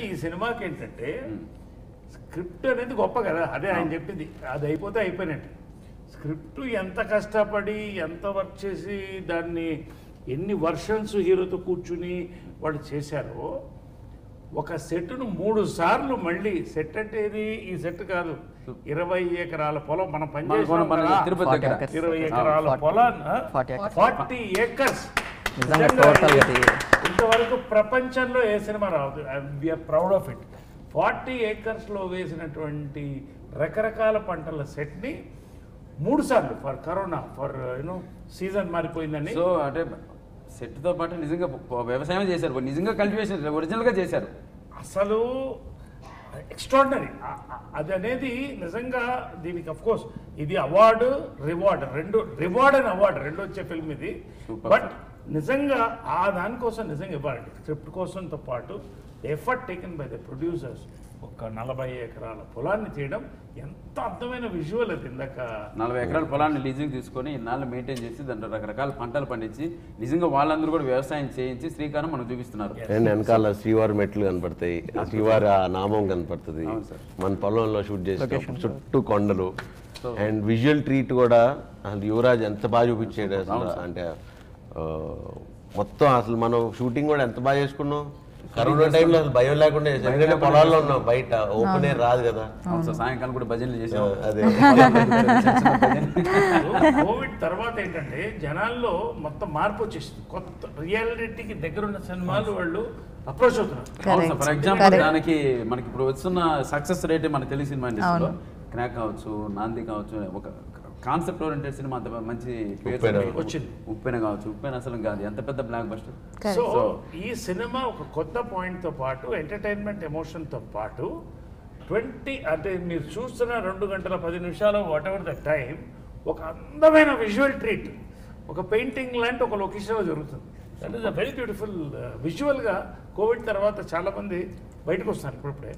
ఈ సినిమాకి ఏంటంటే స్క్రిప్ట్ అనేది గొప్ప కదా, అదే ఆయన చెప్పింది, అది అయిపోతే అయిపోయినట్టు. స్క్రిప్ట్ ఎంత కష్టపడి ఎంత వర్క్ చేసి దాన్ని ఎన్ని వర్షన్స్ హీరోతో కూర్చుని వాళ్ళు చేశారో, ఒక సెట్ను 3 సార్లు మళ్ళీ సెట్ అంటే ఇది ఈ సెట్ కాదు, 20 ఎకరాల పొలం మనం పనిచేసాం, 20 ఎకరాల పొలాన్ని 40 ఏకర్స్ ఇంతవరకు ప్రపంచంలో ఏ సినిమా రాదు. We're proud of it. 40 ఏకర్స్లో వేసినటువంటి రకరకాల పంటల సెట్ని 3 సార్లు for corona, for you know season మారిపోయిందని. సో అంటే సెట్తో పాటు నిజంగా వ్యవసాయం చేశారు, నిజంగా కల్టివేషన్ ఒరిజినల్గా చేశారు. అసలు ఎక్స్ట్రాడినరీ అది అనేది నిజంగా. దీనికి అఫ్ కోర్స్ ఇది అవార్డు రివార్డ్ రెండు, రివార్డ్ అండ్ అవార్డు రెండు వచ్చే ఫిల్మ్ ఇది. బట్ నిజంగా ఆ దానికోసం నిజంగా ఇవ్వాలండి, స్క్రిప్ట్ కోసంతో పాటు effort taken by the producers. ఒక 40 ఎకరాల పొలాన్ని తీయడం ఎంత అర్థమైన విజువల్ అది. ఇందాక 40 ఎకరాల పొలాన్ని లీజింగ్ తీసుకొని ఇన్నాళ్ళు మెయింటైన్ చేసి దాంట్లో రకరకాల పంటలు పండించి నిజంగా వాళ్ళందరూ కూడా వ్యవసాయం చేయించి శ్రీకారం మనకు చూపిస్తున్నారు. అండ్ వెనకాల శ్రీవారి మెట్లు కనపడతాయి, ఆ శ్రీవారి ఆ నామం కనపడుతుంది. మన పొలంలో షూట్ చేసినప్పుడు చుట్టూ కొండలు అండ్ విజువల్ ట్రీట్ కూడా. అసలు యువరాజ్ ఎంత బాగా చూపించాడు అసలు, అంటే మొత్తం అసలు మనం షూటింగ్ కూడా ఎంత బాగా చేసుకున్నాం. కరోనా టైంలో అసలు భయం లేకుండా ఎందుకంటే పొలాల్లో ఉన్నాం, బయట ఓపెన్ ఎయిర్ రాదు కదా. సాయంకాలం కూడా భజనలు చేసాం. అదే కోవిడ్ తర్వాత ఏంటంటే జనాల్లో మొత్తం మార్పు వచ్చేసింది, కొత్త రియాలిటీకి దగ్గరున్న సినిమాలు వాళ్ళు అప్రోచ్ అవుతున్నారు. ఫర్ ఎగ్జాంపుల్ దానికి మనకి ఇప్పుడు వస్తున్న సక్సెస్ రేట్ మన తెలుగు సినిమా ఇండస్ట్రీలో క్రాక్ కావచ్చు, నాంది కావచ్చు, ఒక కాన్సెప్ట్ ఓరియంటెడ్ సినిమా అంత మంచి పేరు వచ్చింది. ఉప్పెన కావచ్చు, ఉప్పెన అసలు కాదు ఎంత పెద్ద బ్లాక్ బస్టర్. సో ఈ సినిమా ఒక కొత్త పాయింట్తో పాటు ఎంటర్టైన్మెంట్ ఎమోషన్తో పాటు 20 అంటే మీరు చూస్తున్న 2 గంటల 10 నిమిషాలు వాట్ ఎవర్ ద టైం, ఒక అందమైన విజువల్ ట్రీట్, ఒక పెయింటింగ్ లాంటి ఒక లొకేషన్లో జరుగుతుంది. That is a very beautiful విజువల్గా. కోవిడ్ తర్వాత చాలామంది బయటకు వస్తున్నారు ఇప్పుడే.